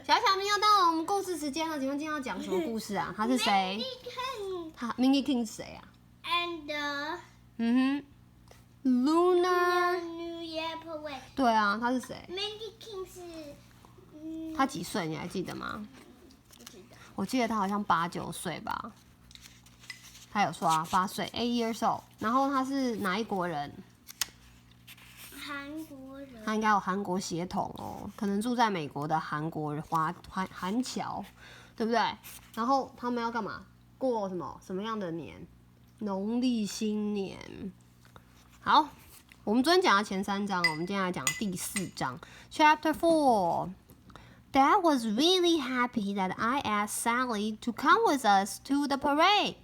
小小明又到了我们故事时间了，请问今天要讲什么故事啊？他是谁？Mindy King 是谁啊 ？And Lunar New Year Parade。对啊，他是谁 ？Mindy King 是他几岁？你还记得吗？不知道。我记得他好像8、9岁吧。他有说啊，8岁，8 years old。然后他是哪一国人？韩国人。他应该有韩国血统哦，可能住在美国的韩国人韩侨，对不对？然后他们要干嘛？过什么样的年？农历新年。好，我们昨天讲的前3章，我们今天来讲第4章 ，Chapter 4。Dad was really happy that I asked Sally to come with us to the parade.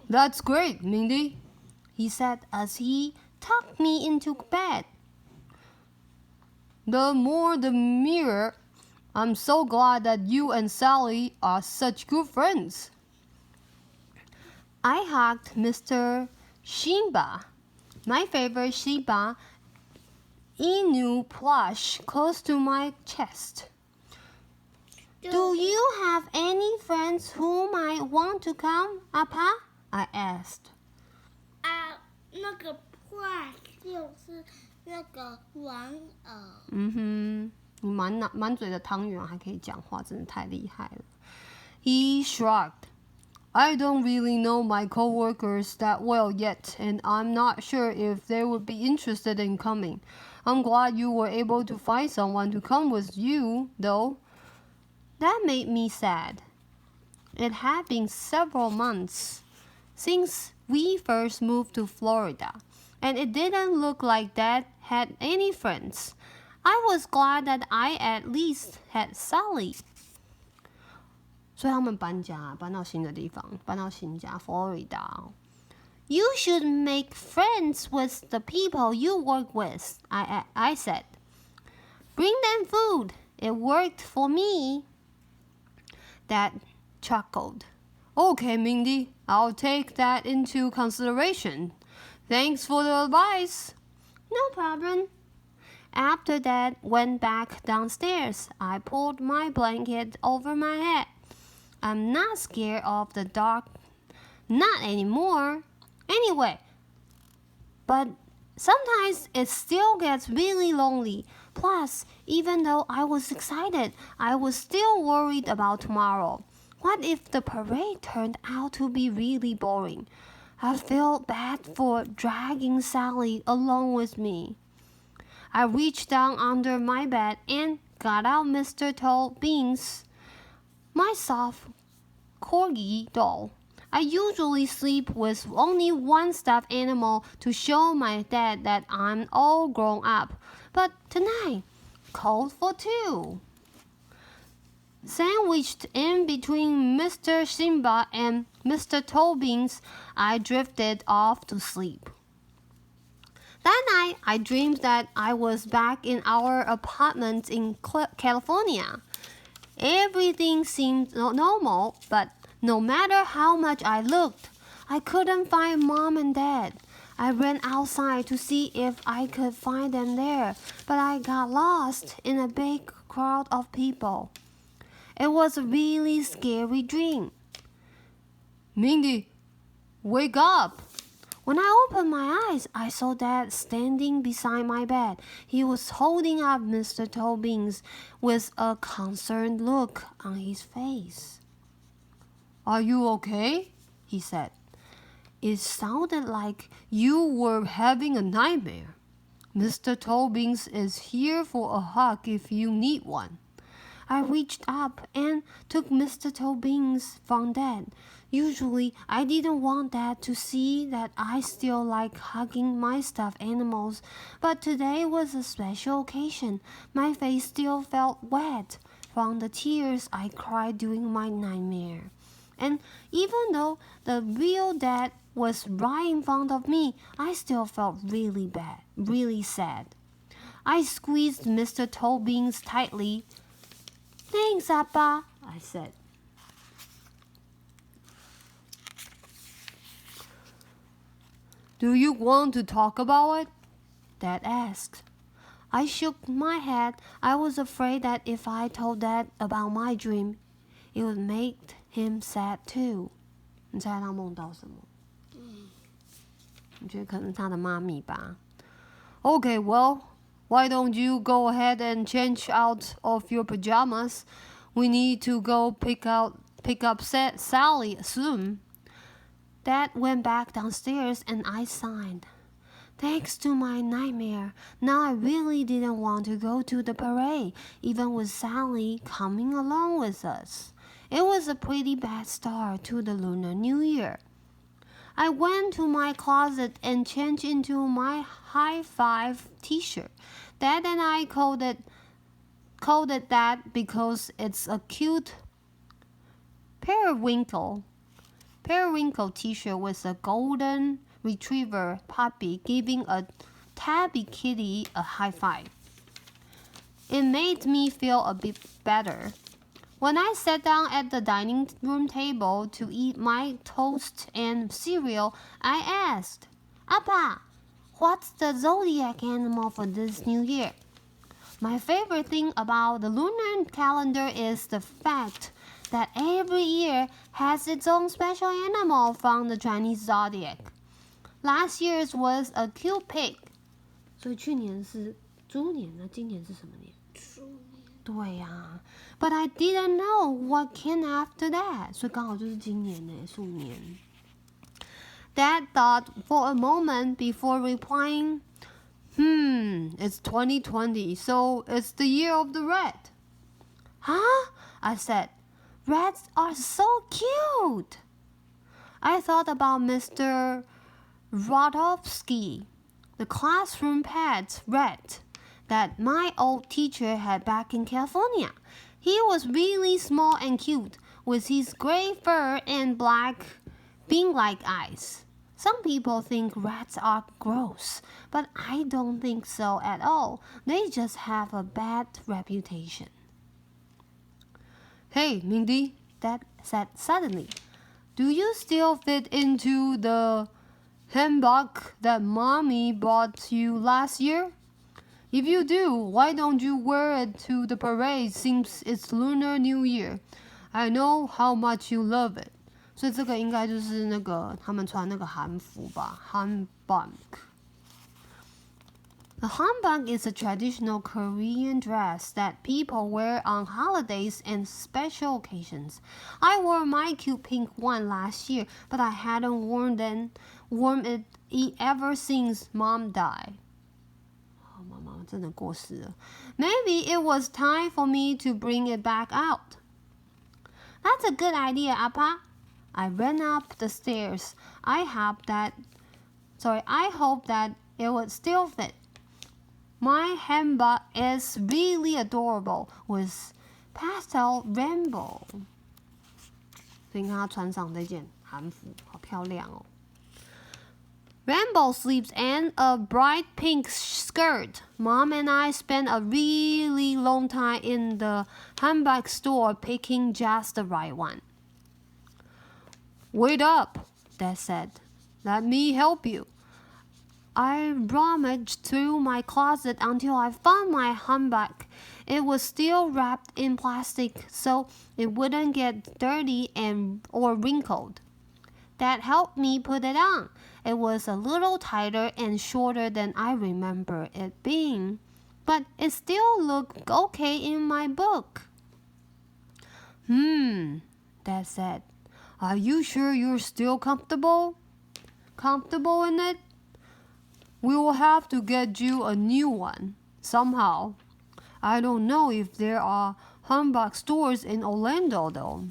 That's great, Mindy, he said as he tucked me into bed. The more the merrier. I'm so glad that you and Sally are such good friends. I hugged Mr. Shiba, my favorite Shiba Inu plush, close to my chest. Do you have any friends who might want to come, Appa? I asked. 那个 plush 就是那个玩偶。你满嘴的汤圆还可以讲话，真的太厉害了。He shrugged. I don't really know my coworkers that well yet, and I'm not sure if they would be interested in coming. I'm glad you were able to find someone to come with you, though. That made me sad. It had been several months since we first moved to Florida, and it didn't look like Dad had any friends. I was glad that I at least had Sally. 所以他们搬到新的地方，搬到新家 Florida。You should make friends with the people you work with, I said. Bring them food. It worked for me. Dad chuckled. Okay, Mindy, I'll take that into consideration. Thanks for the advice. No problem. After Dad went back downstairs, I pulled my blanket over my head. I'm not scared of the dark. Not anymore. Anyway, but sometimes it still gets really lonely. Plus, even though I was excited, I was still worried about tomorrow. What if the parade turned out to be really boring? I felt bad for dragging Sally along with me. I reached down under my bed and got out Mr. Tall Beans, my soft corgi doll. I usually sleep with only one stuffed animal to show my dad that I'm all grown up, but tonight called for 2. Sandwiched in between Mr. Simba and Mr. Tobins, I drifted off to sleep. That night, I dreamed that I was back in our apartment in California. Everything seemed normal, but no matter how much I looked, I couldn't find Mom and Dad. I ran outside to see if I could find them there, but I got lost in a big crowd of people. It was a really scary dream. Mindy, wake up! When I opened my eyes, I saw Dad standing beside my bed. He was holding up Mr. Tobins with a concerned look on his face. Are you okay? He said. It sounded like you were having a nightmare. Mr. Tobins is here for a hug if you need one. I reached up and took Mr. Tobins from Dad. Usually, I didn't want Dad to see that I still like hugging my stuffed animals, but today was a special occasion. My face still felt wet from the tears I cried during my nightmare. And even though the real Dad was right in front of me, I still felt really bad, really sad. I squeezed Mr. Tobins tightly. Thanks, Appa, I said. Do you want to talk about it? Dad asked. I shook my head. I was afraid that if I told Dad about my dream, it would make him sad too. 你猜他梦到什么？你觉得可能他的妈咪吧？ Okay, well, why don't you go ahead and change out of your pajamas? We need to go pick up Sally soon. Dad went back downstairs and I sighed. Thanks to my nightmare, now I really didn't want to go to the parade, even with Sally coming along with us. It was a pretty bad start to the Lunar New Year. I went to my closet and changed into my high five t-shirt. Dad and I called it that because it's a cute periwinkle t-shirt with a golden retriever puppy giving a tabby kitty a high five. It made me feel a bit better. When I sat down at the dining room table to eat my toast and cereal, I asked, Appa, what's the zodiac animal for this new year? My favorite thing about the lunar calendar is the fact that every year has its own special animal from the Chinese zodiac. Last year's was a cute pig. 所以去年是猪年，那今年是什么年？猪年。对呀，But I didn't know what came after that. 所以刚好就是今年呢，鼠年。Dad thought for a moment before replying, it's 2020, so it's the year of the rat. Huh? I said, rats are so cute. I thought about Mr. Rodowski, the classroom pet rat that my old teacher had back in California. He was really small and cute, with his gray fur and black bean-like eyes. Some people think rats are gross, but I don't think so at all. They just have a bad reputation. Hey, Mindy, Dad said suddenly. Do you still fit into the handbag that Mommy bought you last year? If you do, why don't you wear it to the parade since it's Lunar New Year? I know how much you love it. 所以这个应该就是那个他们穿那个韩服吧 ，hanbok. The hanbok is a traditional Korean dress that people wear on holidays and special occasions. I wore my cute pink one last year, but I hadn't worn it ever since Mom died. 妈妈真的过世了。Maybe it was time for me to bring it back out. That's a good idea, Appa. I ran up the stairs. I hope that it would still fit. My handbag is really adorable with pastel rainbow. 所以你看她穿上这件韩服，好漂亮哦。Rainbow sleeves and a bright pink skirt. Mom and I spent a really long time in the handbag store picking just the right one. Wait up, Dad said. Let me help you. I rummaged through my closet until I found my handbag. It was still wrapped in plastic so it wouldn't get dirty or wrinkled. Dad helped me put it on. It was a little tighter and shorter than I remember it being, but it still looked okay in my book. Dad said. Are you sure you're still comfortable? Comfortable in it? We will have to get you a new one, somehow. I don't know if there are handbag stores in Orlando, though.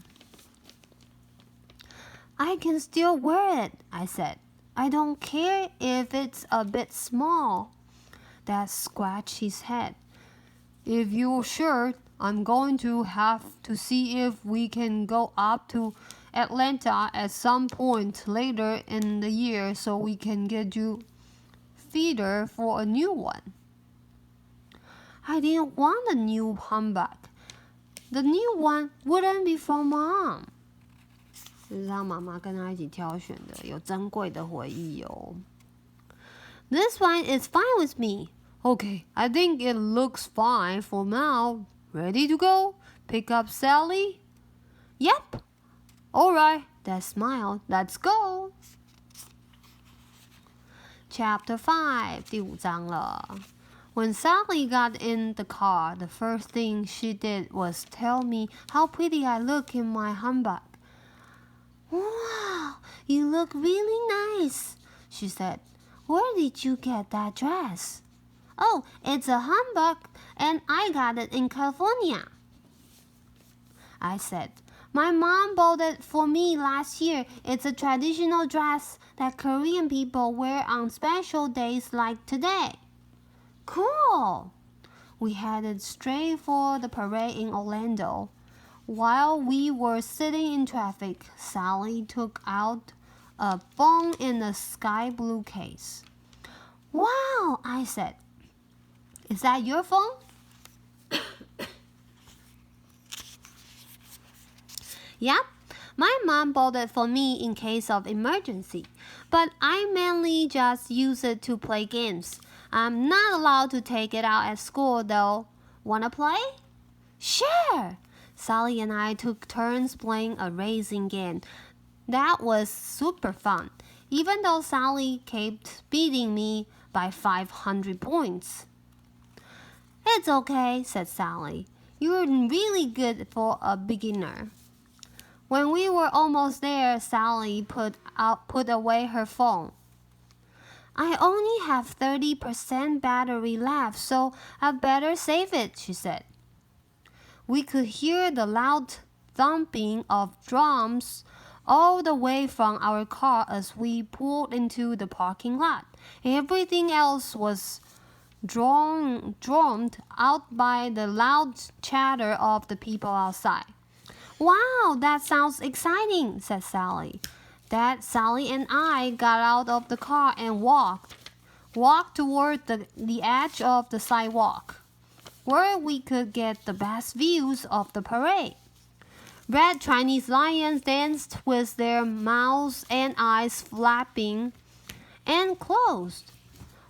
I can still wear it, I said. I don't care if it's a bit small. Dad scratched his head. If you're sure, I'm going to have to see if we can go up to Atlanta at some point later in the year so we can get you feeder for a new one. I didn't want a new handbag. The new one wouldn't be from Mom. 这是他妈妈跟他一起挑选的，有珍贵的回忆哦。This one is fine with me. Okay, I think it looks fine for now. Ready to go? Pick up Sally? Yep. Alright, Dad smiled. Let's go. Chapter 5 第5章了。When Sally got in the car, the first thing she did was tell me how pretty I look in my handbag. Wow, you look really nice, she said. Where did you get that dress? Oh, it's a handbag, and I got it in California. I said, my mom bought it for me last year. It's a traditional dress that Korean people wear on special days like today. Cool! We headed straight for the parade in Orlando. While we were sitting in traffic, Sally took out a phone in a sky blue case. Wow, I said. Is that your phone? Yep, my mom bought it for me in case of emergency, but I mainly just use it to play games. I'm not allowed to take it out at school though. Wanna play? Sure! Sally and I took turns playing a racing game. That was super fun, even though Sally kept beating me by 500 points. It's okay, said Sally. You're really good for a beginner. When we were almost there, Sally put away her phone. I only have 30% battery left, so I'd better save it, she said. We could hear the loud thumping of drums all the way from our car as we pulled into the parking lot. Everything else was drowned out by the loud chatter of the people outside. Wow, that sounds exciting, said Sally. Dad, Sally, and I got out of the car and walked toward the edge of the sidewalk, where we could get the best views of the parade. Red Chinese lions danced with their mouths and eyes flapping and closed,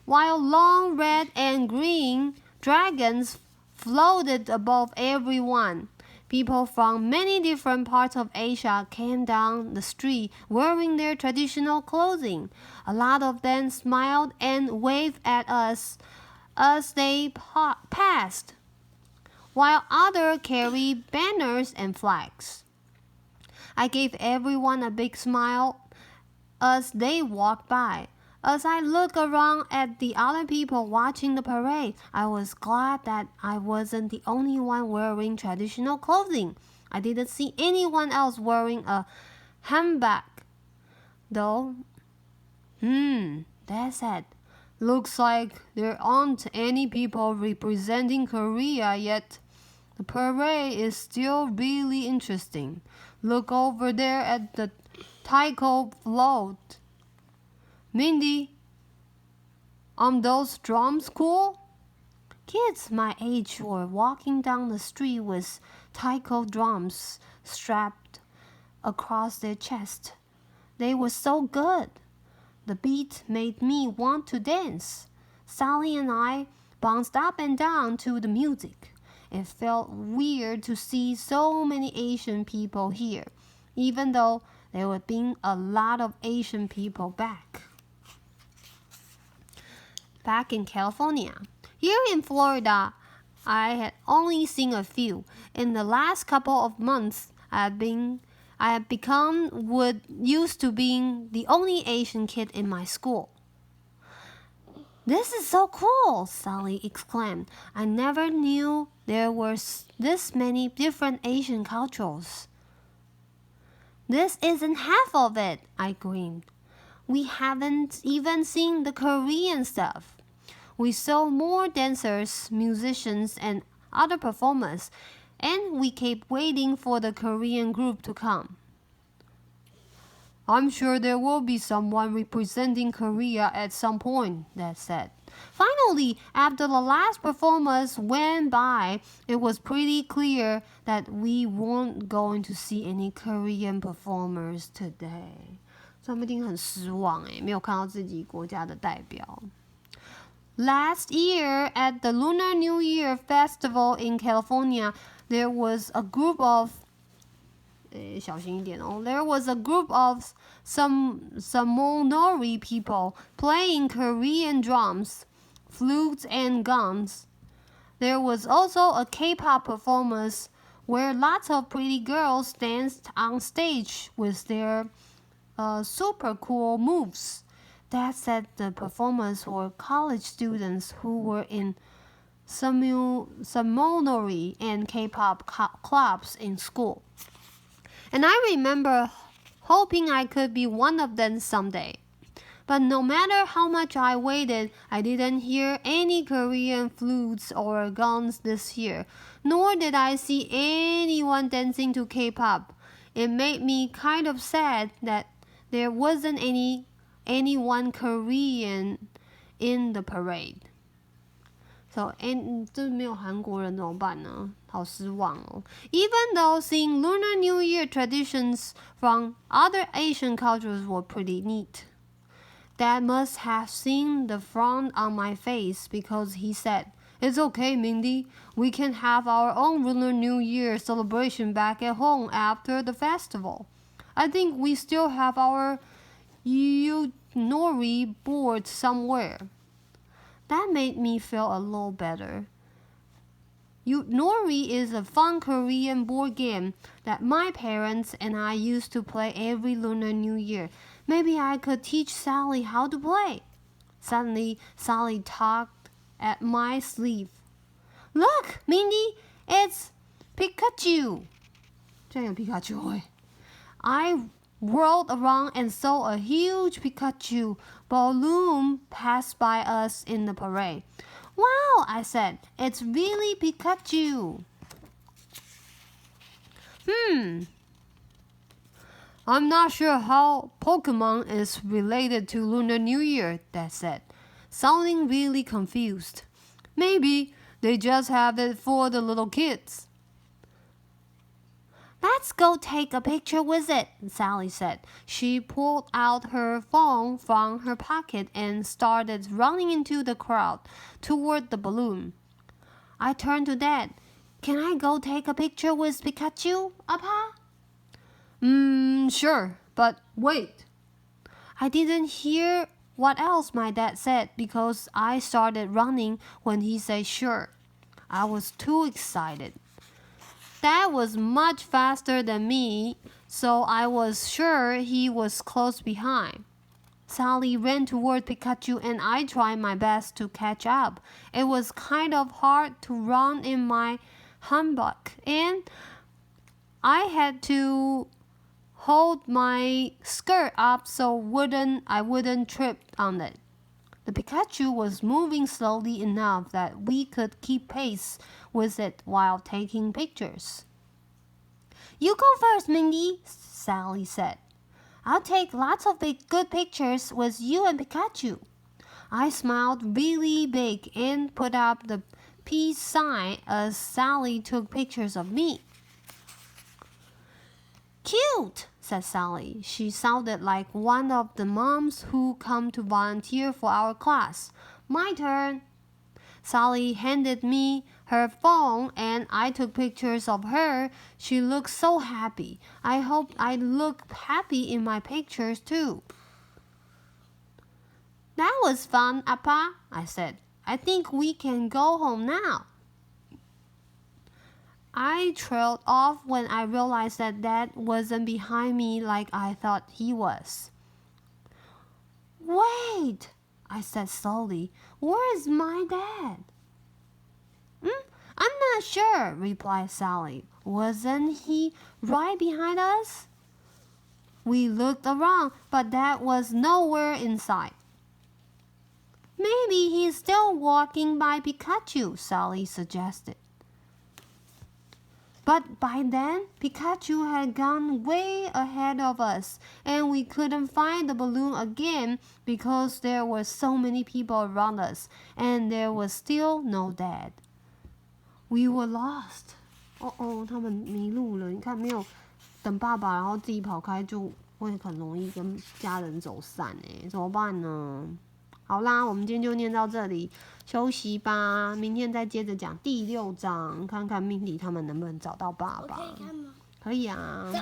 while long red and green dragons floated above everyone. People from many different parts of Asia came down the street wearing their traditional clothing. A lot of them smiled and waved at us as they passed, while others carried banners and flags. I gave everyone a big smile as they walked by. As I looked around at the other people watching the parade, I was glad that I wasn't the only one wearing traditional clothing. I didn't see anyone else wearing a handbag, though. Dad said, looks like there aren't any people representing Korea yet. The parade is still really interesting. Look over there at the taiko float. Mindy, those drums cool? Kids my age were walking down the street with taiko drums strapped across their chest. They were so good. The beat made me want to dance. Sally and I bounced up and down to the music. It felt weird to see so many Asian people here, even though there were being a lot of Asian people back in California. Here in Florida, I had only seen a few. In the last couple of months, I had become used to being the only Asian kid in my school. This is so cool, Sally exclaimed. I never knew there were this many different Asian cultures. This isn't half of it, I grinned. We haven't even seen the Korean stuff. We saw more dancers, musicians, and other performers, and we kept waiting for the Korean group to come. I'm sure there will be someone representing Korea at some point, Dad said. Finally, after the last performers went by, it was pretty clear that we weren't going to see any Korean performers today. 他们一定很失望没有看到自己国家的代表。Last year at the Lunar New Year festival in California, there was a group of 小心一点哦 There was a group of some Samonori people playing Korean drums, flutes, and guns. There was also a K-pop performance where lots of pretty girls danced on stage with their super cool moves. Dad said the performers were college students who were in Samonori and K-pop clubs in school. And I remember hoping I could be one of them someday. But no matter how much I waited, I didn't hear any Korean flutes or guns this year, nor did I see anyone dancing to K-pop. It made me kind of sad that there wasn't anyone Korean in the parade. So, 这没有韩国人怎么办呢？好失望哦。Even though seeing Lunar New Year traditions from other Asian cultures were pretty neat. Dad must have seen the frown on my face because he said, "It's okay, Mindy. We can have our own Lunar New Year celebration back at home after the festival. I think we still have our Nori board somewhere." That made me feel a little better. Nori is a fun Korean board game that my parents and I used to play every Lunar New Year. Maybe I could teach Sally how to play. Suddenly, Sally tugged at my sleeve. "Look, Mindy, it's Pikachu." 这有皮卡丘欸。I whirled around and saw a huge Pikachu balloon pass by us in the parade. "Wow," I said, "it's really Pikachu." I'm not sure how Pokemon is related to Lunar New Year, Dad said, sounding really confused. Maybe they just have it for the little kids. "Let's go take a picture with it," Sally said. She pulled out her phone from her pocket and started running into the crowd toward the balloon. I turned to Dad. "Can I go take a picture with Pikachu, Appa?" Sure, but wait." I didn't hear what else my dad said because I started running when he said sure. I was too excited. Dad was much faster than me, so I was sure he was close behind. Sally ran toward Pikachu and I tried my best to catch up. It was kind of hard to run in my hanbok, and I had to hold my skirt up so I wouldn't trip on it. The Pikachu was moving slowly enough that we could keep pace with it while taking pictures. "You go first, Mindy," Sally said. "I'll take lots of good pictures with you and Pikachu." I smiled really big and put up the peace sign as Sally took pictures of me. "Cute," said Sally. She sounded like one of the moms who come to volunteer for our class. "My turn." Sally handed me her phone and I took pictures of her. She looked so happy. I hope I look happy in my pictures too. "That was fun, Appa," I said. "I think we can go home now." I trailed off when I realized that Dad wasn't behind me like I thought he was. "Wait," I said slowly. "Where is my dad?" "I'm not sure," replied Sally. "Wasn't he right behind us?" We looked around, but Dad was nowhere in sight. "Maybe he's still walking by Pikachu," Sally suggested. But by then, Pikachu had gone way ahead of us, and we couldn't find the balloon again because there were so many people around us, and there was still no Dad. We were lost. 他们迷路了。你看，没有等爸爸，然后自己跑开，就会很容易跟家人走散。怎么办呢？好啦，我们今天就念到这里，休息吧。明天再接着讲第6章，看看 Mindy 他们能不能找到爸爸。我可以看吗？可以啊。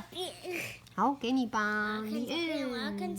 好，给你吧。我要看这边，我要看这边。